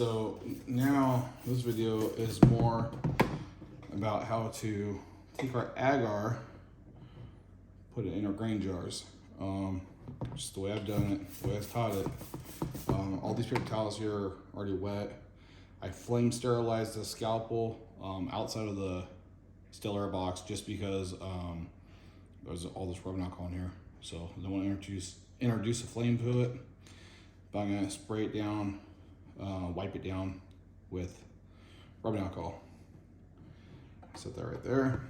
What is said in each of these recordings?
So now this video is more about how to take our agar, put it in our grain jars. Just the way I've done it, the way I've taught it. All these paper towels here are already wet. I flame sterilized the scalpel outside of the still air box just because there's all this rubbing alcohol in here. So I don't want to introduce a flame to it, but I'm gonna spray it down, wipe it down with rubbing alcohol. Set that right there.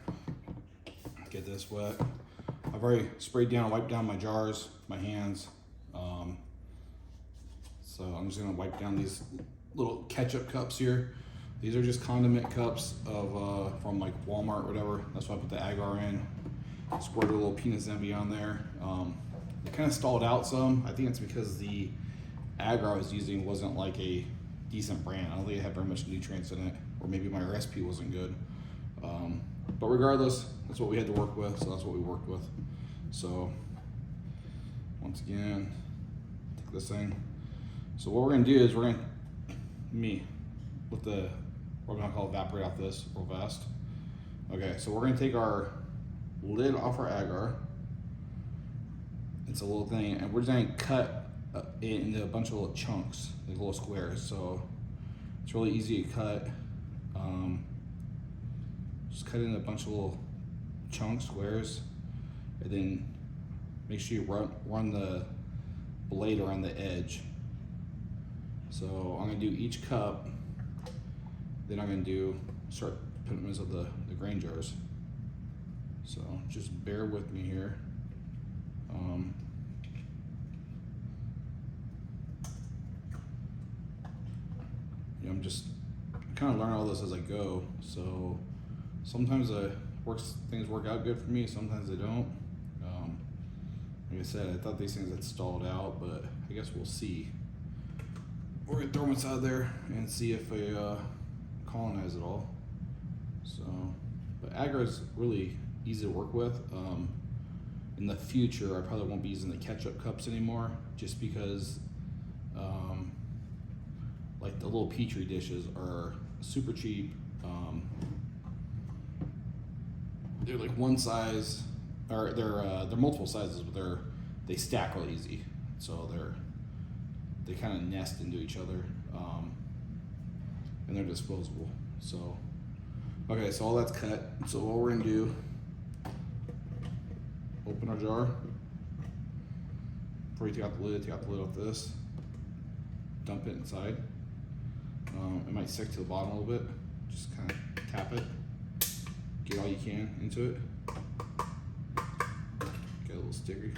Get this wet. I've already sprayed down, wiped down my jars, my hands. So I'm just gonna wipe down these little ketchup cups here. These are just condiment cups of from like Walmart or whatever. That's why I put the agar in. Squirted a little peanut envy on there. It kind of stalled out some. I think it's because the agar I was using wasn't like a decent brand. I don't think it had very much nutrients in it, or maybe my recipe wasn't good. But regardless, that's what we had to work with, so that's what we worked with. So once again, take this thing. So what we're gonna do is we're gonna, let the rubbing alcohol evaporate off this real fast. Okay, so we're gonna take our lid off our agar. It's a little thing, and we're just gonna cut it into a bunch of little chunks, like little squares. So it's really easy to cut. Just cut it in a bunch of little chunk squares, and then make sure you run the blade around the edge. So I'm gonna do each cup, then I'm gonna start putting them into the grain jars. So just bear with me here. I'm just kind of learning all this as I go. So sometimes things work out good for me, sometimes they don't. Like I said, I thought these things had stalled out, but I guess we'll see. We're gonna throw them inside there and see if they colonize it all. So, but agar is really easy to work with. In the future, I probably won't be using the ketchup cups anymore, just because like the little Petri dishes are super cheap. They're like one size, or they're multiple sizes, but they stack real easy. So they kind of nest into each other, and they're disposable. So okay, so all that's cut. So what we're gonna do, open our jar. Before you take out the lid off this. Dump it inside. It might stick to the bottom a little bit. Just kind of tap it. Get all you can into it. Get a little sticky.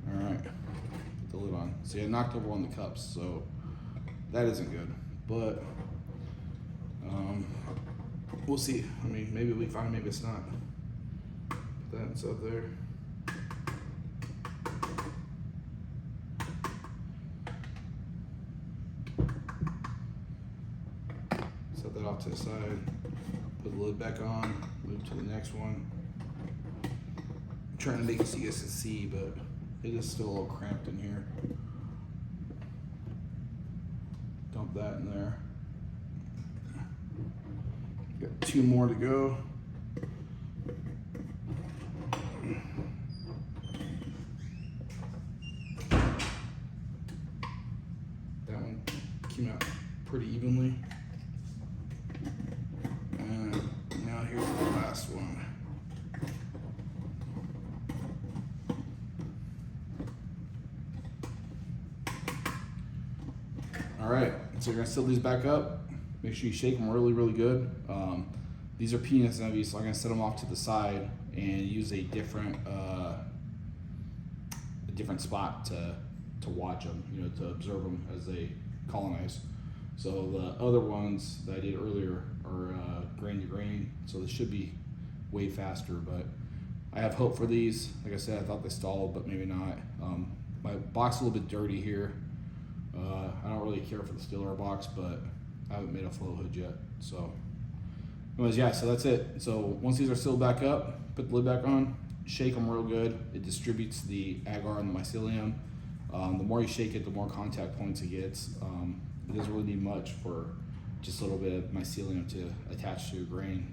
All right, put the lid on. See, I knocked over one of the cups, so that isn't good. But we'll see. I mean, maybe we find, maybe it's not. Put that inside there. Set that off to the side. Put the lid back on. Move to the next one. I'm trying to make it so you guys can see, but it is still a little cramped in here. Dump that in there. Got 2 more to go. That one came out pretty evenly. And now here's the last one. All right, so you're gonna seal these back up. Make sure you shake them really, really good. These are peanuts and heavy, so I'm gonna set them off to the side and use a different spot to watch them, to observe them as they colonize. So the other ones that I did earlier are grain to grain, so this should be way faster. But I have hope for these. Like I said, I thought they stalled, but maybe not. My box is a little bit dirty here. I don't really care for the steel air box, but I haven't made a flow hood yet. So anyways, yeah, so that's it. So once these are sealed back up, put the lid back on, shake them real good. It distributes the agar and the mycelium. The more you shake it, the more contact points it gets. It doesn't really need much for just a little bit of mycelium to attach to a grain.